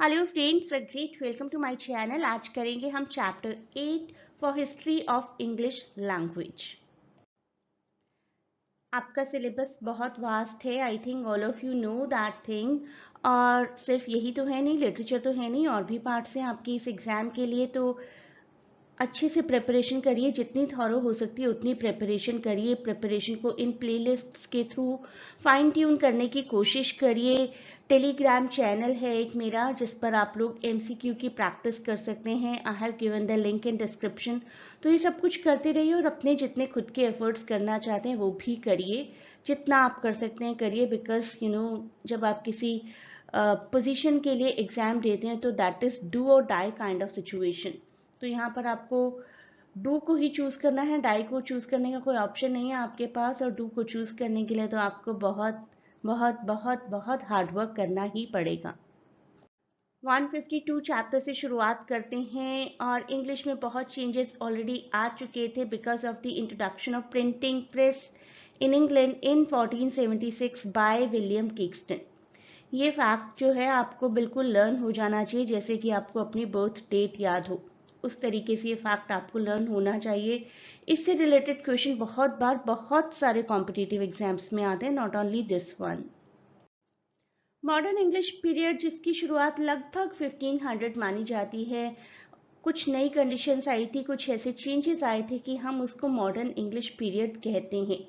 Hello friends, a great welcome to my channel. आज करेंगे हम chapter 8 for history of English language. आपका syllabus बहुत वास्ट है। I think all of you know that thing. और सिर्फ यही तो है नहीं, लिटरेचर तो है नहीं, और भी पार्ट्स हैं आपके इस एग्ज़ाम के लिए। तो अच्छे से प्रिपरेशन करिए, जितनी थॉरो हो सकती है उतनी प्रिपरेशन करिए। प्रिपरेशन को इन प्लेलिस्ट्स के थ्रू फाइन ट्यून करने की कोशिश करिए। टेलीग्राम चैनल है एक मेरा, जिस पर आप लोग एमसीक्यू की प्रैक्टिस कर सकते हैं। I have given the link in description. तो ये सब कुछ करते रहिए और अपने जितने खुद के एफर्ट्स करना चाहते हैं वो भी करिए। जितना आप कर सकते हैं करिए, बिकॉज जब आप किसी पोजीशन के लिए एग्जाम देते हैं तो दैट इज डू और डाई काइंड ऑफ सिचुएशन। तो यहाँ पर आपको डू को ही चूज करना है, डाई को चूज करने का कोई ऑप्शन नहीं है आपके पास। और डू को चूज करने के लिए तो आपको बहुत बहुत बहुत बहुत हार्डवर्क करना ही पड़ेगा। 152 चैप्टर से शुरुआत करते हैं। और इंग्लिश में बहुत चेंजेस ऑलरेडी आ चुके थे because of the introduction of printing press in England in 1476 by William Kingston. ये फैक्ट जो है आपको बिल्कुल लर्न हो जाना चाहिए, जैसे कि आपको अपनी बर्थ डेट याद हो उस तरीके से ये फैक्ट आपको लर्न होना चाहिए। इससे रिलेटेड क्वेश्चन बहुत बार बहुत सारे कॉम्पिटिटिव एग्जाम्स में आते हैं, not only this one. Modern English period, जिसकी शुरुआत लगभग 1500 मानी जाती है। कुछ नई कंडीशंस आई थी, कुछ ऐसे चेंजेस आए थे कि हम उसको मॉडर्न इंग्लिश पीरियड कहते हैं।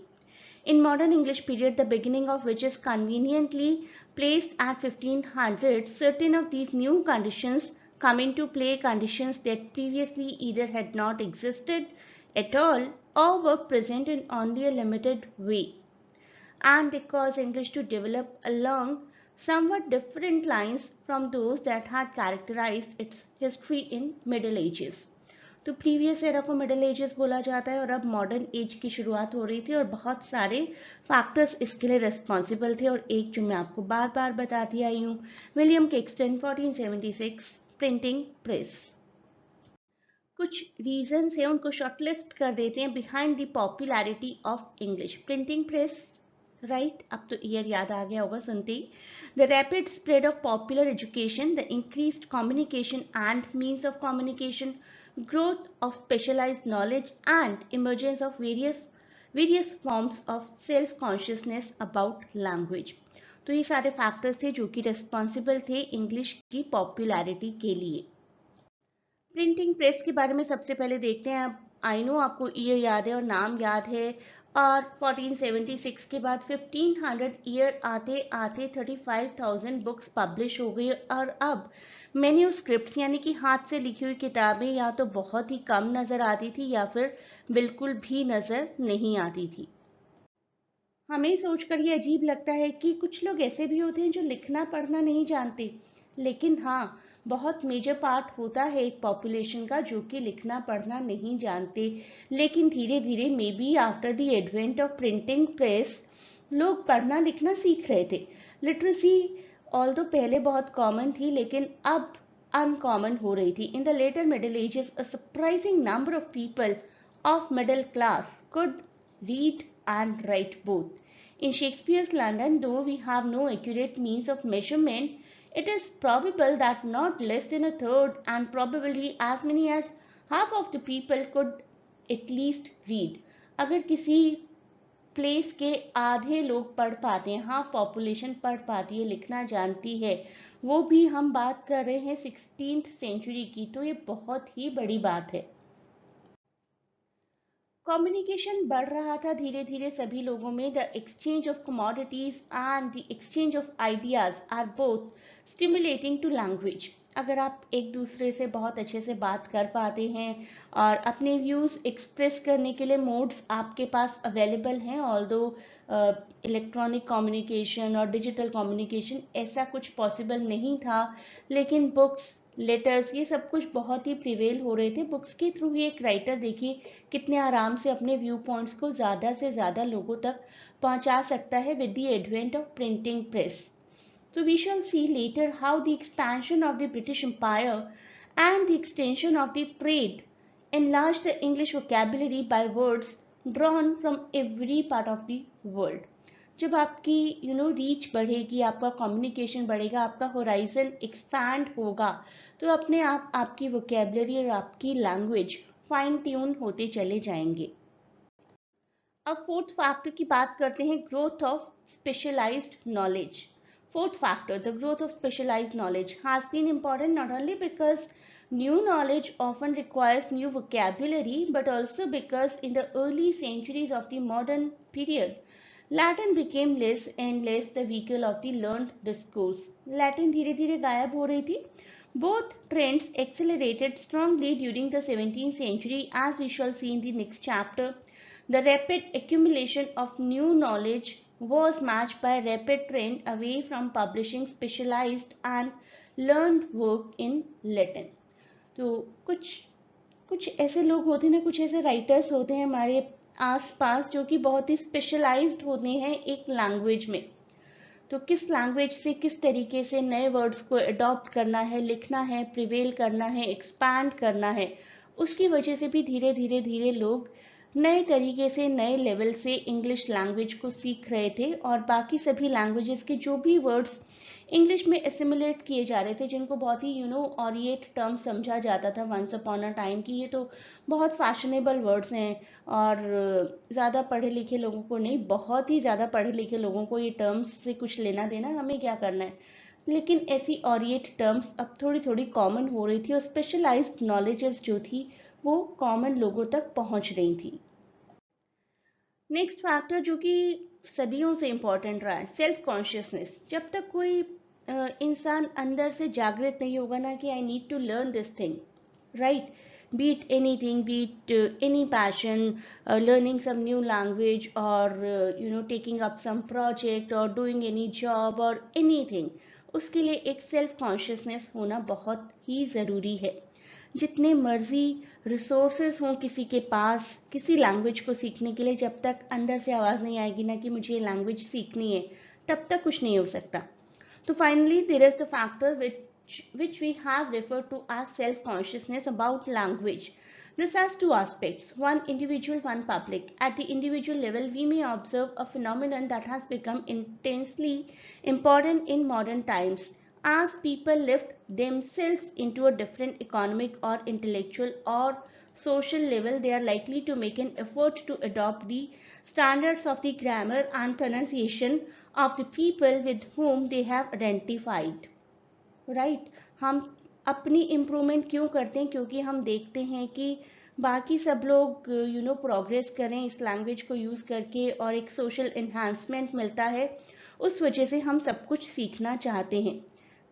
In modern English period, the beginning of which is conveniently placed at 1500, certain of these new conditions come into play, conditions that previously either had not existed at all or were present in only a limited way, and they cause English to develop along somewhat different lines from those that had characterized its history in Middle Ages. तो previous era को middle ages बोला जाता है और अब modern age की शुरुआत हो रही थी, और बहुत सारे फैक्टर्स इसके लिए रिस्पॉन्सिबल थे। और एक जो मैं आपको बार बार बताती आई हूँ, विलियम किंगस्टन 1476 प्रिंटिंग प्रेस। कुछ रीजंस हैं, उनको शॉर्टलिस्ट कर देते हैं behind the popularity of English printing press. Right, अब तो ईयर याद आ गया होगा सुनते ही। The rapid spread of popular education, the increased communication and means of communication, growth of specialized knowledge, and emergence of various forms of self consciousness about language। तो ये सारे फैक्टर्स थे जो कि रिस्पॉन्सिबल थे इंग्लिश की पॉपुलैरिटी के लिए। प्रिंटिंग प्रेस के बारे में सबसे पहले देखते हैं। अब आई नो आपको ईयर याद है और नाम याद है। और 1476 के बाद 1500 ईयर आते आते 35,000 बुक्स पब्लिश हो गई। और अब मैन्यूस्क्रिप्ट्स यानी कि हाथ से लिखी हुई किताबें या तो बहुत ही कम नज़र आती थी या फिर बिल्कुल भी नज़र नहीं आती थी। हमें सोचकर ये अजीब लगता है कि कुछ लोग ऐसे भी होते हैं जो लिखना पढ़ना नहीं जानते, लेकिन हाँ, बहुत मेजर पार्ट होता है एक पॉपुलेशन का जो कि लिखना पढ़ना नहीं जानते। लेकिन धीरे धीरे may be after the advent of printing press लोग पढ़ना लिखना सीख रहे थे। लिटरेसी ऑल तो पहले बहुत कॉमन थी, लेकिन अब अनकॉमन हो रही थी। In the later middle ages a surprising number of people of middle class could read and write both. In Shakespeare's London, though we have no accurate means of measurement, it is probable that not less than a third and probably as many as half of the people could at least read. अगर किसी place के आधे लोग पढ़ पाते हैं, half population पढ़ पाती है, लिखना जानती है, वो भी हम बात कर रहे हैं 16th सेंचुरी की, तो ये बहुत ही बड़ी बात है। कम्युनिकेशन बढ़ रहा था धीरे धीरे सभी लोगों में। The exchange of commodities and the exchange of ideas are both stimulating to language. अगर आप एक दूसरे से बहुत अच्छे से बात कर पाते हैं और अपने व्यूज़ एक्सप्रेस करने के लिए मोड्स आपके पास अवेलेबल हैं, ऑल्दो इलेक्ट्रॉनिक कम्युनिकेशन और डिजिटल कम्युनिकेशन ऐसा कुछ पॉसिबल नहीं था, लेकिन बुक्स, लेटर्स, ये सब कुछ बहुत ही प्रिवेल हो रहे थे। बुक्स के थ्रू ही एक राइटर देखिए कितने आराम से अपने व्यू पॉइंट्स को ज़्यादा से ज़्यादा लोगों तक पहुंचा सकता है with the advent of printing press. So we shall see later how the expansion of the British Empire and the extension of the trade enlarged the English vocabulary by words drawn from every part of the world. जब आपकी reach बढ़ेगी, आपका communication बढ़ेगा, आपका horizon expand होगा, तो अपने आप आपकी वोकेबलरी और आपकी लैंग्वेज फाइन ट्यून होते चले जाएंगे। अब फोर्थ फैक्टर की बात करते हैं, growth of specialised knowledge. Fourth factor, the growth of specialised knowledge has been important not only because new knowledge often requires new vocabulary, but also because in the early centuries of the modern period, Latin became less and less the vehicle of the learned discourse. Latin धीरे धीरे गायब हो रही थी. Both trends accelerated strongly during the 17th century, as we shall see in the next chapter. The rapid accumulation of new knowledge was matched by a rapid trend away from publishing specialized and learned work in Latin. तो कुछ ऐसे लोग होते हैं ना, कुछ ऐसे writers होते हैं हमारे आसपास जो कि बहुत ही स्पेशलाइज्ड होते हैं एक लैंग्वेज में. तो किस लैंग्वेज से किस तरीके से नए वर्ड्स को अडॉप्ट करना है, लिखना है, प्रिवेल करना है, एक्सपैंड करना है, उसकी वजह से भी धीरे धीरे धीरे लोग नए तरीके से, नए लेवल से इंग्लिश लैंग्वेज को सीख रहे थे. और बाकी सभी लैंग्वेजेस के जो भी वर्ड्स इंग्लिश में एसिमुलेट किए जा रहे थे, जिनको बहुत ही ऑरिएट टर्म समझा जाता था वंस अपॉन अ टाइम, कि ये तो बहुत फैशनेबल वर्ड्स हैं और ज़्यादा पढ़े लिखे लोगों को नहीं, बहुत ही ज़्यादा पढ़े लिखे लोगों को ये टर्म्स से कुछ लेना देना, हमें क्या करना है. लेकिन ऐसी ऑरिएट टर्म्स अब थोड़ी थोड़ी कॉमन हो रही थी और स्पेशलाइज्ड नॉलेजेस जो थी वो कॉमन लोगों तक पहुंच रही थी. नेक्स्ट फैक्टर जो कि सदियों से इंपॉर्टेंट रहा है, सेल्फ कॉन्शियसनेस. जब तक कोई इंसान अंदर से जागृत नहीं होगा ना कि I need to learn this thing, right, be it anything, be it any passion, learning some new language, or taking up some project or doing any job or anything, उसके लिए एक सेल्फ कॉन्शियसनेस होना बहुत ही ज़रूरी है. जितने मर्जी resources हों किसी के पास किसी लैंग्वेज को सीखने के लिए, जब तक अंदर से आवाज़ नहीं आएगी ना कि मुझे ये लैंग्वेज सीखनी है, तब तक कुछ नहीं हो सकता. तो finally there is the factor which we have referred to as self-consciousness about language. This has two aspects, one individual, one public. At the individual level, we may observe a phenomenon that has become intensely important in modern times. As people lift themselves into a different economic or intellectual or social level, they are likely to make an effort to adopt the standards of the grammar and pronunciation of the people with whom they have identified. Right, हम अपनी improvement क्यों करते हैं? क्योंकि हम देखते हैं कि बाकी सब लोग प्रोग्रेस करें इस लैंग्वेज को यूज़ करके और एक सोशल एनहांसमेंट मिलता है, उस वजह से हम सब कुछ सीखना चाहते हैं.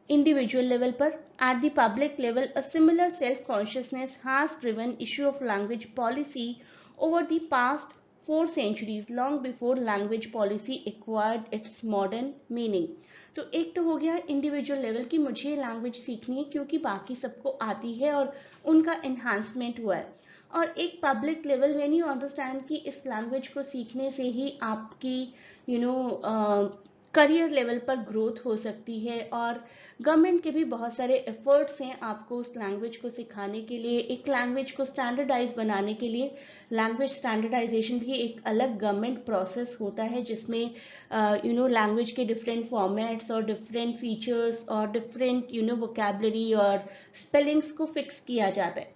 इंडिविजुअल लेवल पर, at the public level, a similar self consciousness has driven issue of language policy over the past 4 centuries, long before language policy acquired its modern meaning. तो एक तो हो गया इंडिविजुअल लेवल की मुझे लैंग्वेज सीखनी है क्योंकि बाकी सबको आती है और उनका एनहांसमेंट हुआ है. और एक public level, when you understand कि इस लैंग्वेज को सीखने से ही आपकी करियर लेवल पर ग्रोथ हो सकती है और गवर्नमेंट के भी बहुत सारे एफर्ट्स हैं आपको उस लैंग्वेज को सिखाने के लिए, एक लैंग्वेज को स्टैंडर्डाइज बनाने के लिए. लैंग्वेज स्टैंडर्डाइजेशन भी एक अलग गवर्नमेंट प्रोसेस होता है जिसमें लैंग्वेज के डिफरेंट फॉर्मेट्स और डिफरेंट फीचर्स और डिफरेंट वोकैबुलरी और स्पेलिंग्स को फिक्स किया जाता है,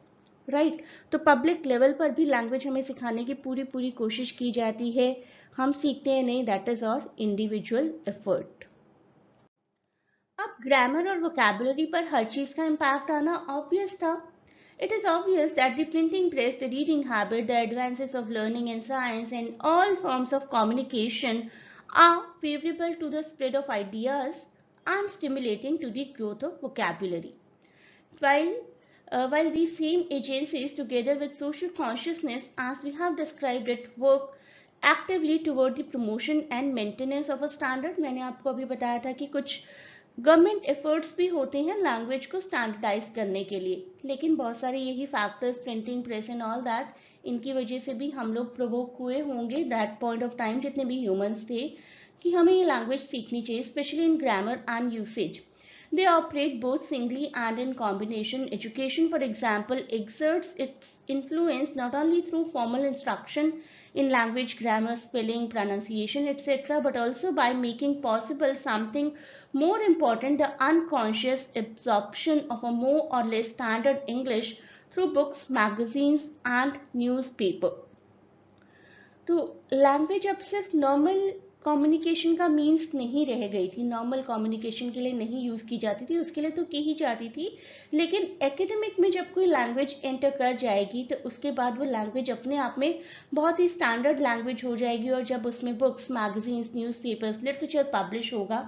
राइट. तो पब्लिक लेवल पर भी लैंग्वेज हमें सिखाने की पूरी कोशिश की जाती है. हम सीखते हैं नहीं, दैट इज और इंडिविजुअल एफर्ट. अब ग्रामर और वोकैबुलरी पर हर चीज का इम्पैक्ट आना ऑब्वियस था. It is obvious that the printing press, the reading habit, the advances of learning and science, and all forms of communication are favorable to the spread of ideas and stimulating to the growth of vocabulary. While these same agencies, together with social consciousness, as we have described it, work actively toward the promotion and maintenance of a standard. मैंने आपको अभी बताया था कि कुछ government efforts भी होते हैं लैंग्वेज को स्टैंडर्डाइज करने के लिए, लेकिन बहुत सारे यही factors, printing press and all that, इनकी वजह से भी हम लोग प्रोवोक हुए होंगे दैट पॉइंट ऑफ टाइम, जितने भी ह्यूमंस थे, कि हमें ये लैंग्वेज सीखनी चाहिए, specially in grammar and usage. They operate both singly and in combination. Education, for example, exerts its influence not only through formal instruction in language, grammar, spelling, pronunciation, etc., but also by making possible something more important, the unconscious absorption of a more or less standard English through books, magazines, and newspaper. तो language अब सिर्फ normal communication का means नहीं रह गई थी, normal communication के लिए नहीं यूज़ की जाती थी, उसके लिए तो की ही जाती थी, लेकिन एकेडमिक में जब कोई लैंग्वेज एंटर कर जाएगी तो उसके बाद वो लैंग्वेज अपने आप में बहुत ही स्टैंडर्ड लैंग्वेज हो जाएगी, और जब उसमें books, magazines, newspapers, literature publish होगा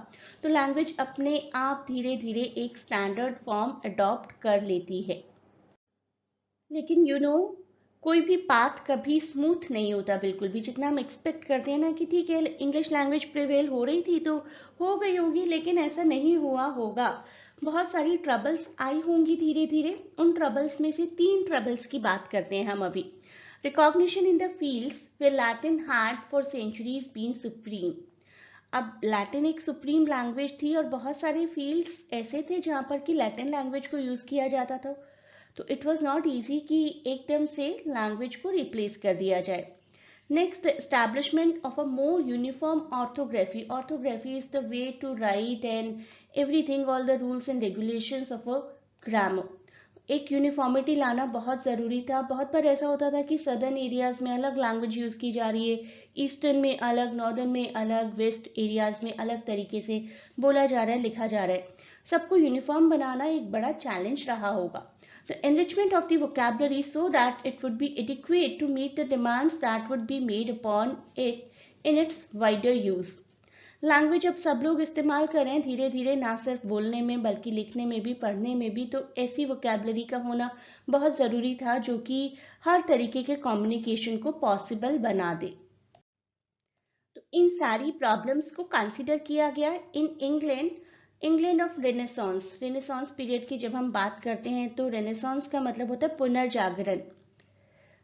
तो लैंग्वेज अपने आप धीरे धीरे एक स्टैंडर्ड फॉर्म अडॉप्ट कर लेती है। लेकिन कोई भी पाथ कभी स्मूथ नहीं होता बिल्कुल भी। जितना हम एक्सपेक्ट करते हैं ना कि ठीक है इंग्लिश लैंग्वेज प्रिवेल हो रही थी तो हो गई होगी, लेकिन ऐसा नहीं हुआ होगा। बहुत सारी ट्रबल्स आई होंगी धीरे धीरे। उन ट्रबल्स में से 3 ट्रबल्स की बात करते हैं हम अभी। Recognition in the fields where Latin had for centuries been supreme. अब लैटिन एक सुप्रीम लैंग्वेज थी और बहुत सारे फील्ड्स ऐसे थे जहाँ पर कि लैटिन लैंग्वेज को यूज़ किया जाता था, तो इट वॉज नॉट ईजी कि एकदम से लैंग्वेज को रिप्लेस कर दिया जाए। Next, establishment of a more uniform orthography. Orthography is the way to write and everything, all the rules and regulations of a grammar. एक यूनिफॉर्मिटी लाना बहुत ज़रूरी था। बहुत बार ऐसा होता था कि सदर्न एरियाज में अलग लैंग्वेज यूज़ की जा रही है, ईस्टर्न में अलग, नॉर्दर्न में अलग, वेस्ट एरियाज में अलग तरीके से बोला जा रहा है, लिखा जा रहा है। सबको यूनिफॉर्म बनाना एक बड़ा चैलेंज रहा होगा। The enrichment of the vocabulary so that it would be adequate to meet the demands that would be made upon it in its wider use. Language अब सब लोग इस्तेमाल करें धीरे धीरे, ना सिर्फ बोलने में बल्कि लिखने में भी, पढ़ने में भी, तो ऐसी वोकेबलरी का होना बहुत ज़रूरी था जो कि हर तरीके के कम्युनिकेशन को पॉसिबल बना दे। तो इन सारी प्रॉब्लम्स को कंसिडर किया गया in England of renaissance. Renaissance period की जब हम बात करते हैं तो रेनेसांस का मतलब होता है पुनर्जागरण,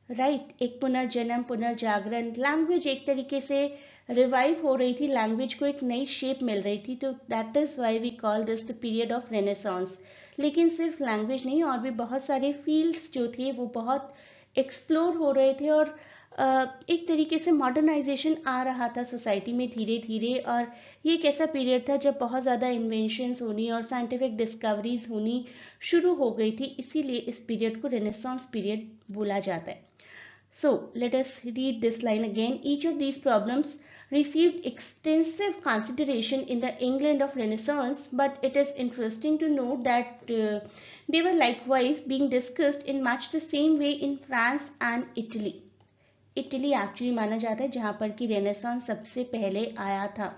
राइट? एक पुनर्जन्म, पुनर्जागरण। लैंग्वेज एक तरीके से रिवाइव हो रही थी, लैंग्वेज को एक नई शेप मिल रही थी, तो that is why we call this the period of renaissance. लेकिन सिर्फ लैंग्वेज नहीं, और भी बहुत सारे फील्ड्स जो थे वो बहुत एक्सप्लोर हो रहे थे, और एक तरीके से मॉडर्नाइजेशन आ रहा था सोसाइटी में धीरे धीरे। और ये एक ऐसा पीरियड था जब बहुत ज़्यादा इन्वेंशंस होनी और साइंटिफिक डिस्कवरीज होनी शुरू हो गई थी, इसीलिए इस पीरियड को रेनेसांस पीरियड बोला जाता है। So let us read this line again. Each of these problems received extensive consideration in the England of Renaissance, but it is interesting to note that they were likewise being discussed in much the same way in France and Italy. Italy actually माना जाता है जहाँ पर कि renaissance सबसे पहले आया था,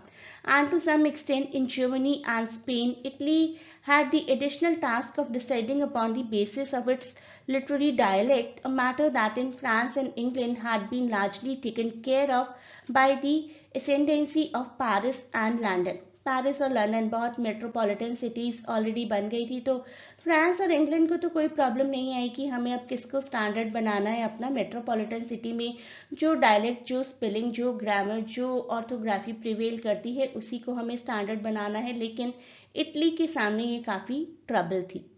and to some extent in Germany and Spain. Italy had the additional task of deciding upon the basis of its literary dialect, a matter that in France and England had been largely taken care of by the ascendancy of Paris and London. Paris और London बहुत metropolitan cities already बन गई थी, तो France और England को तो कोई प्रॉब्लम नहीं आई कि हमें अब किसको स्टैंडर्ड बनाना है। अपना मेट्रोपॉलिटन सिटी में जो डायलेक्ट, जो स्पेलिंग, जो ग्रामर, जो ऑर्थोग्राफी प्रिवेल करती है उसी को हमें स्टैंडर्ड बनाना है। लेकिन इटली के सामने ये काफ़ी ट्रबल थी।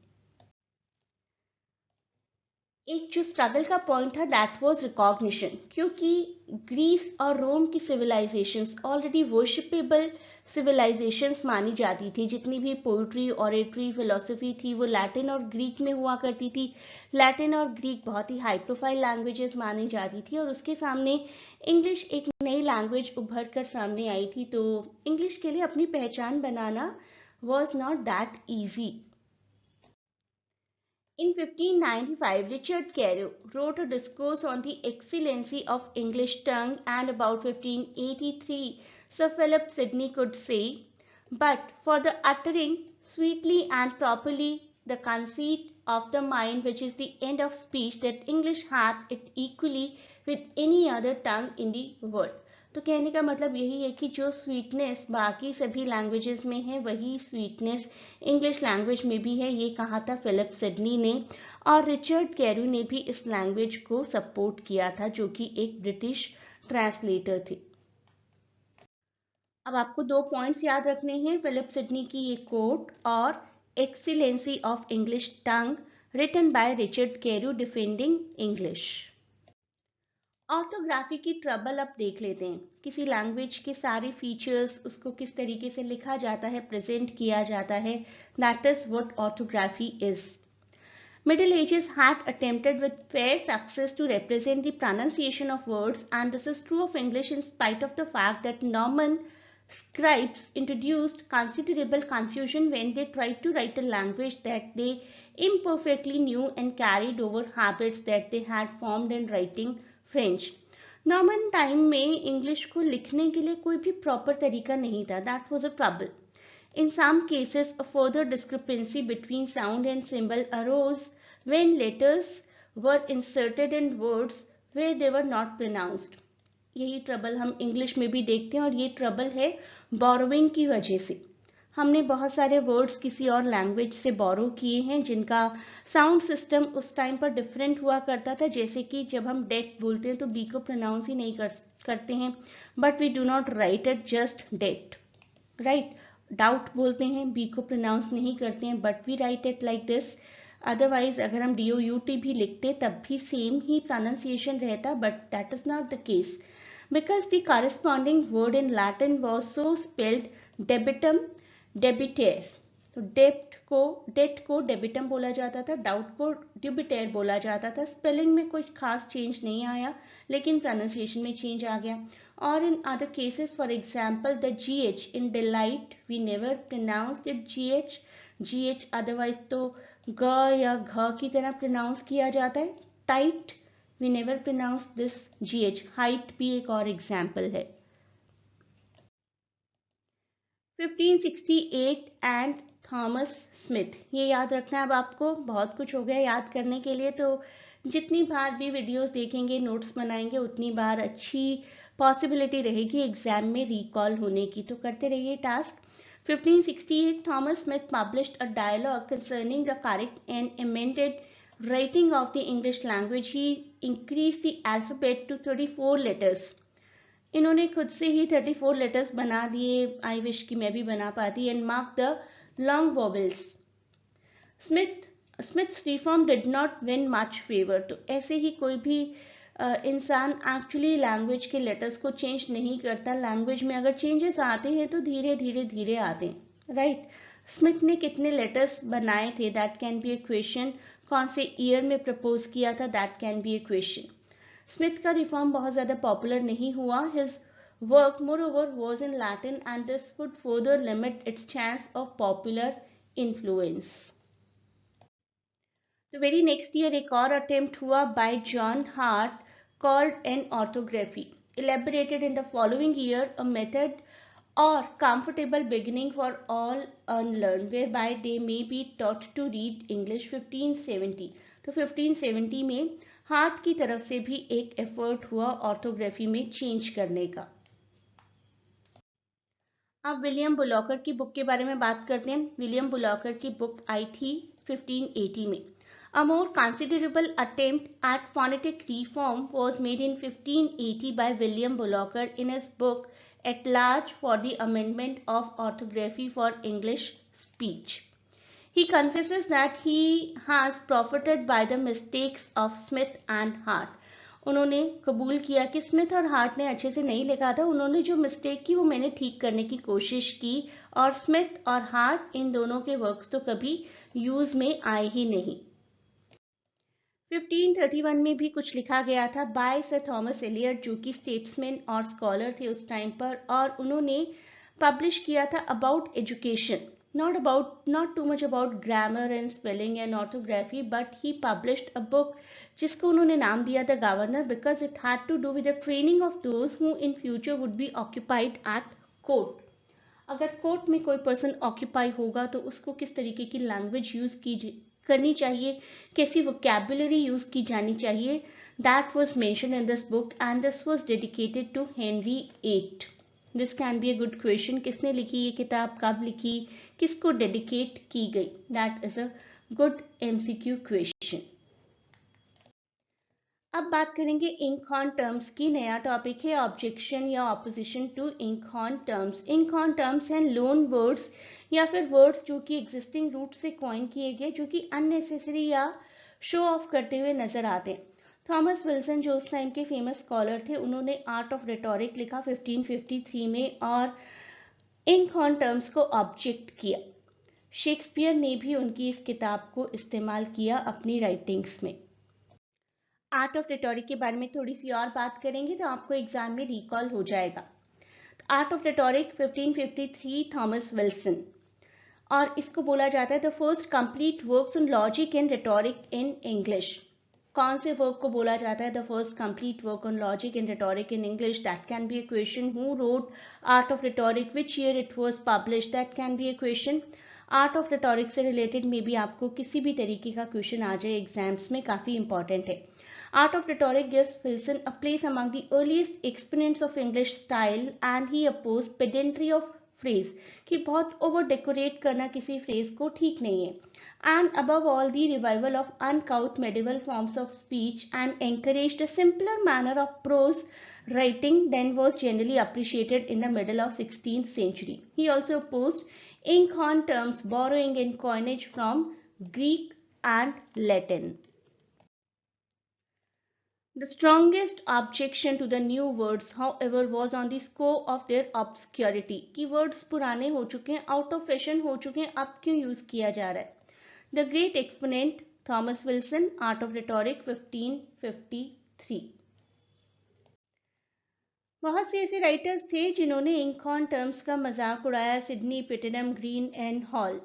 एक जो स्ट्रगल का पॉइंट था दैट वाज रिकॉग्निशन, क्योंकि ग्रीस और रोम की सिविलाइजेशंस ऑलरेडी वर्शिपेबल सिविलाइजेशंस मानी जाती थी। जितनी भी पोइट्री, ऑरेटरी, फिलोसफी थी वो लैटिन और ग्रीक में हुआ करती थी। लैटिन और ग्रीक बहुत ही हाई प्रोफाइल लैंग्वेजेस मानी जाती थी, और उसके सामने इंग्लिश एक नई लैंग्वेज उभर कर सामने आई थी। तो इंग्लिश के लिए अपनी पहचान बनाना was not that easy. In 1595, Richard Carew wrote a discourse on the excellency of English tongue, and about 1583, Sir Philip Sidney could say, "But for the uttering sweetly and properly the conceit of the mind, which is the end of speech, that English hath it equally with any other tongue in the world." तो कहने का मतलब यही है कि जो sweetness बाकी सभी लैंग्वेजेस में है वही स्वीटनेस इंग्लिश लैंग्वेज में भी है। ये कहा था फिलिप सिडनी ने, और रिचर्ड कैरू ने भी इस लैंग्वेज को सपोर्ट किया था, जो कि एक ब्रिटिश ट्रांसलेटर थे। अब आपको 2 पॉइंट्स याद रखने हैं, फिलिप सिडनी की ये कोट और excellency of English tongue written by Richard Carew defending English. Orthography की ट्रबल अब देख लेते हैं। किसी लैंग्वेज के सारे फीचर्स, उसको किस तरीके से लिखा जाता है, प्रेजेंट किया जाता है, that is what orthography is. Middle Ages had attempted with fair success to represent the pronunciation of words, and this is true of English in spite of the fact that Norman scribes introduced considerable confusion when they tried to write a language that they imperfectly knew and carried over habits that they had formed in writing French. Norman time में English को लिखने के लिए कोई भी proper तरीका नहीं था. That was a trouble. In some cases, a further discrepancy between sound and symbol arose when letters were inserted in words where they were not pronounced. यही ट्रबल हम इंग्लिश में भी देखते हैं और ये ट्रबल है बोरोइंग की वजह से. हमने बहुत सारे वर्ड्स किसी और लैंग्वेज से बोरो किए हैं जिनका साउंड सिस्टम उस टाइम पर डिफरेंट हुआ करता था. जैसे कि जब हम डेट बोलते हैं तो बी को प्रोनाउंस ही नहीं करते हैं, but we do not write it just debt, right. Doubt बोलते हैं, बी को प्रोनाउंस नहीं करते हैं, but we write it like this. Otherwise अगर हम DOUT भी लिखते तब भी सेम ही प्रोनाउंसिएशन रहता, but that is not the case because the corresponding word in Latin was so spelled डेबिटम डेबिटेर. तो डेट को डेबिटम बोला जाता था, डाउट को ड्यूबिटेर बोला जाता था. स्पेलिंग में कोई खास चेंज नहीं आया, लेकिन प्रोनाउंसिएशन में चेंज आ गया. Or in other cases, for example, the GH in delight, we never pronounced it GH, otherwise तो ग या घ की तरह प्रोनाउंस किया जाता है. Tight, we never pronounce this GH. Height भी एक और एग्जाम्पल है. 1568 एंड थॉमस स्मिथ, ये याद रखना है. अब आपको बहुत कुछ हो गया याद करने के लिए, तो जितनी बार भी वीडियोस देखेंगे, नोट्स बनाएंगे, उतनी बार अच्छी पॉसिबिलिटी रहेगी एग्जाम में रिकॉल होने की. तो करते रहिए task. 1568 Thomas Smith published a dialogue concerning the correct and amended writing of the English language. He increased the alphabet to 34 letters. इन्होंने खुद से ही 34 लेटर्स बना दिए. आई विश कि मैं भी बना पाती. And mark the long vowels. Smiths reform did not win much favour. तो ऐसे ही कोई भी इंसान एक्चुअली लैंग्वेज के लेटर्स को चेंज नहीं करता. लैंग्वेज में अगर चेंजेस आते हैं तो धीरे धीरे धीरे आते हैं, राइट. स्मिथ ने कितने लेटर्स बनाए थे, that can be A question. कौन से ईयर में प्रपोज किया था, that can be A question. Smith का रिफॉर्म बहुत ज्यादा पॉपुलर नहीं हुआ. His work moreover was in Latin and this would further limit it's chance of popular influence. तो वेरी नेक्स्ट ईयर एक और अटेम्प्ट हुआ bye John heart called an orthography, elaborated in the following year, a method or comfortable beginning for all unlearned, whereby they may be taught to read English. 1570. तो 1570 में heart की तरफ से भी एक एफर्ट हुआ ऑर्थोग्राफी में चेंज करने का. अब विलियम बुलॉकर की बुक के बारे में बात करते हैं. विलियम बुलॉकर की बुक आई थी 1580 में. A more considerable attempt at phonetic reform was made in 1580 by William Bullocker in his book At Large for the Amendment of Orthography for English Speech. He confesses that he has profited by the mistakes of Smith and Hart. उन्होंने कबूल किया कि Smith और heart ने अच्छे से नहीं लिखा था. उन्होंने जो मिस्टेक की वो मैंने ठीक करने की कोशिश की, और स्मिथ और हार्ट इन दोनों के वर्क्स तो कभी यूज में आए ही नहीं. 1531 में भी कुछ लिखा गया था बाय सर थॉमस एलियट, जो कि स्टेट्समैन और स्कॉलर थे उस टाइम पर, और उन्होंने पब्लिश किया था about education, not too much about grammar and spelling and orthography, but he published a book जिसको उन्होंने नाम दिया था governor, because it had to do with the training of those who in future would be occupied at court. अगर court में कोई person occupy होगा तो उसको किस तरीके की लैंग्वेज यूज करनी चाहिए, कैसी वोकैबुलरी यूज की जानी चाहिए, that was mention in this book and this was dedicated to Henry VIII. This can be a good question. किसने लिखी ये किताब, कब लिखी, किसको डेडिकेट की गई, that is a good MCQ question. अब बात करेंगे इंक ऑन टर्म्स की. नया टॉपिक है ऑब्जेक्शन या opposition to inkhorn terms. Inkhorn terms हैं लोन वर्ड्स या फिर वर्ड्स जो कि एग्जिस्टिंग रूट से कॉइन किए गए, जो कि अननेसेसरी या शो ऑफ करते हुए नजर आते हैं. थॉमस विल्सन जो उस टाइम के फेमस स्कॉलर थे, उन्होंने आर्ट ऑफ रेटोरिक लिखा 1553 में और इंक ऑन टर्म्स को ऑब्जेक्ट किया। शेक्सपियर ने भी उनकी इस किताब को इस्तेमाल किया अपनी राइटिंग्स में। आर्ट ऑफ रेटोरिक के बारे में थोड़ी सी और बात करेंगे तो आपको एग्जाम में रिकॉल हो जाएगा। Art of rhetoric 1553 Thomas Wilson, और इसको बोला जाता है the first complete works on logic and rhetoric in English. कौन से वर्क को बोला जाता है the first complete work on logic and rhetoric in English? That can be a question. Who wrote art of rhetoric, which year it was publish? That can be a question. Art of rhetoric से related में भी आपको किसी भी तरीके का question आ जाए exams में, काफी इंपॉर्टेंट है। Art of rhetoric gives Wilson a place among the earliest exponents of English style, and he opposed pedantry of phrase, कि बहुत ओवर डेकोरेट करना किसी फ्रेज को ठीक नहीं है, and above all the revival of uncouth medieval forms of speech and encouraged a simpler manner of prose writing than was generally appreciated in the middle of 16th century. He also opposed ink on terms, borrowing in coinage from Greek and Latin. The strongest objection to the new words, however, was on the score of their obscurity. कि words पुराने हो चुके हैं, out of fashion हो चुके हैं, अब क्यों यूज किया जा रहा है? The great exponent Thomas Wilson, Art of Rhetoric 1553. बहुत से ऐसे राइटर्स थे जिन्होंने इंक ऑन टर्म्स का मजाक उड़ाया, सिडनी, पिटनम, ग्रीन एंड हॉल।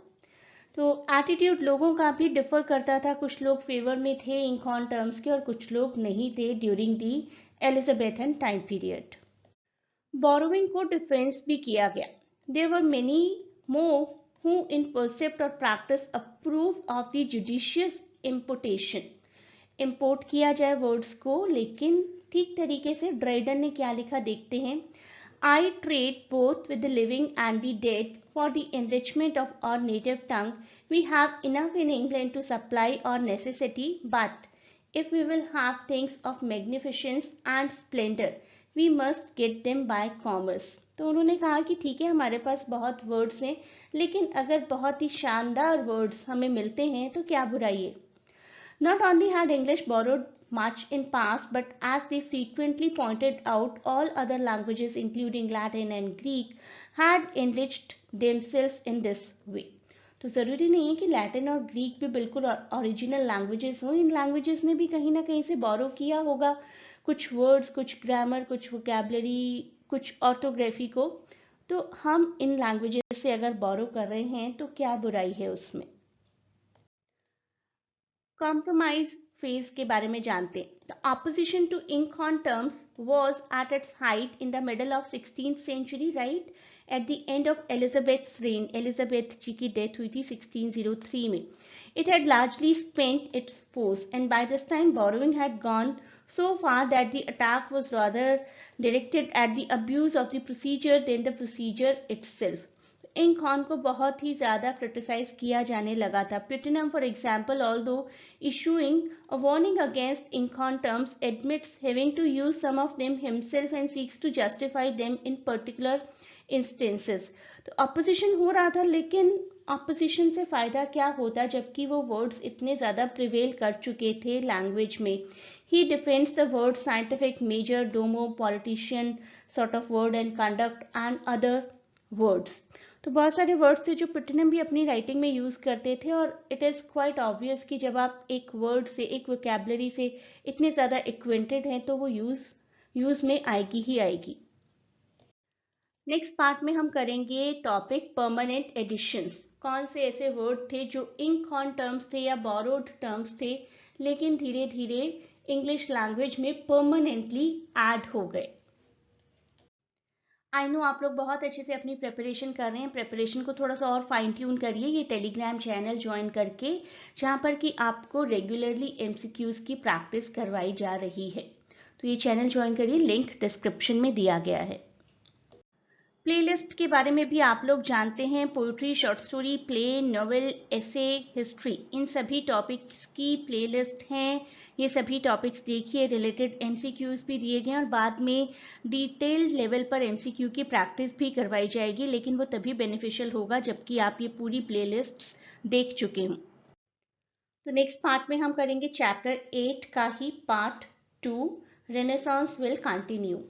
तो एटीट्यूड लोगों का भी डिफर करता था, कुछ लोग फेवर में थे इंक ऑन टर्म्स के और कुछ लोग नहीं थे during the Elizabethan time period. Borrowing को डिफेंस भी किया गया। There were many more who in precept और practice approve of the judicious importation. Import किया जाए वर्ड्स को, लेकिन ठीक तरीके से। ड्राइडन ने क्या लिखा देखते हैं। I trade both with the living and the dead for the enrichment of our native tongue. We have enough in England to supply our necessity, but if we will have things of magnificence and splendor, we must get them by commerce. तो उन्होंने कहा कि ठीक है, हमारे पास बहुत words हैं, लेकिन अगर बहुत ही शानदार वर्ड्स हमें मिलते हैं तो क्या बुराई है। Not only had English borrowed much in past, but as they frequently pointed out, all other languages, including Latin and Greek, had enriched themselves in this way. तो ज़रूरी नहीं है कि लैटिन और ग्रीक भी बिल्कुल ओरिजिनल लैंग्वेजेस हों, इन languages ने भी कहीं ना कहीं से बोरो किया होगा कुछ वर्ड्स, कुछ ग्रामर, कुछ वोकेबलरी, कुछ ऑर्थोग्राफी को। तो हम इन लैंग्वेजेस से अगर बोरो कर रहे हैं तो क्या बुराई है उसमें। कॉम्प्रोमाइज फेज के बारे में जानते हैं। The opposition to inkhorn terms was at its height in the middle of 16th century, right at the end of Elizabeth's reign. Elizabeth ji की डेथ हुई थी 1603 में। It had largely spent its force and by this time borrowing had gone so far that the attack was rather directed at the abuse of the procedure than the procedure itself. Inkhorn को बहुत ही ज्यादा criticise किया जाने लगा था। Puttenham for example, although issuing a warning against inkhorn terms, admits having to use some of them himself and seeks to justify them in particular instances. तो opposition हो रहा था, लेकिन अपोजिशन से फायदा क्या होता जबकि वो वर्ड्स इतने ज्यादा प्रिवेल कर चुके थे लैंग्वेज में। He defends the word scientific, major, domo, politician sort of word and conduct and other words. तो बहुत सारे वर्ड्स थे जो पिटनम भी अपनी राइटिंग में यूज करते थे, और इट इज क्वाइट ऑब्वियस कि जब आप एक वर्ड से, एक वोकैबुलरी से इतने ज्यादा एक्वेंटेड हैं तो वो यूज में आएगी ही आएगी। नेक्स्ट पार्ट में हम करेंगे टॉपिक परमानेंट एडिशंस। कौन से ऐसे वर्ड थे जो इंक ऑन टर्म्स थे या बोरोड टर्म्स थे, लेकिन धीरे धीरे इंग्लिश लैंग्वेज में परमानेंटली ऐड हो गए। आई नो आप लोग बहुत अच्छे से अपनी प्रिपरेशन कर रहे हैं। प्रिपरेशन को थोड़ा सा और फाइन ट्यून करिए ये टेलीग्राम चैनल ज्वाइन करके, जहां पर कि आपको रेगुलरली एमसीक्यूज की प्रैक्टिस करवाई जा रही है। तो ये चैनल ज्वाइन करिए, लिंक डिस्क्रिप्शन में दिया गया है। प्लेलिस्ट के बारे में भी आप लोग जानते हैं, poetry, short story, play, novel, essay, history, इन सभी टॉपिक्स की प्लेलिस्ट हैं। ये सभी टॉपिक्स देखिए, रिलेटेड एमसीक्यूज भी दिए गए और बाद में डिटेल्ड लेवल पर एमसीक्यू की प्रैक्टिस भी करवाई जाएगी, लेकिन वो तभी बेनिफिशियल होगा जबकि आप ये पूरी प्लेलिस्ट्स देख चुके हों। तो नेक्स्ट पार्ट में हम करेंगे चैप्टर 8 का ही पार्ट 2. Renaissance will continue.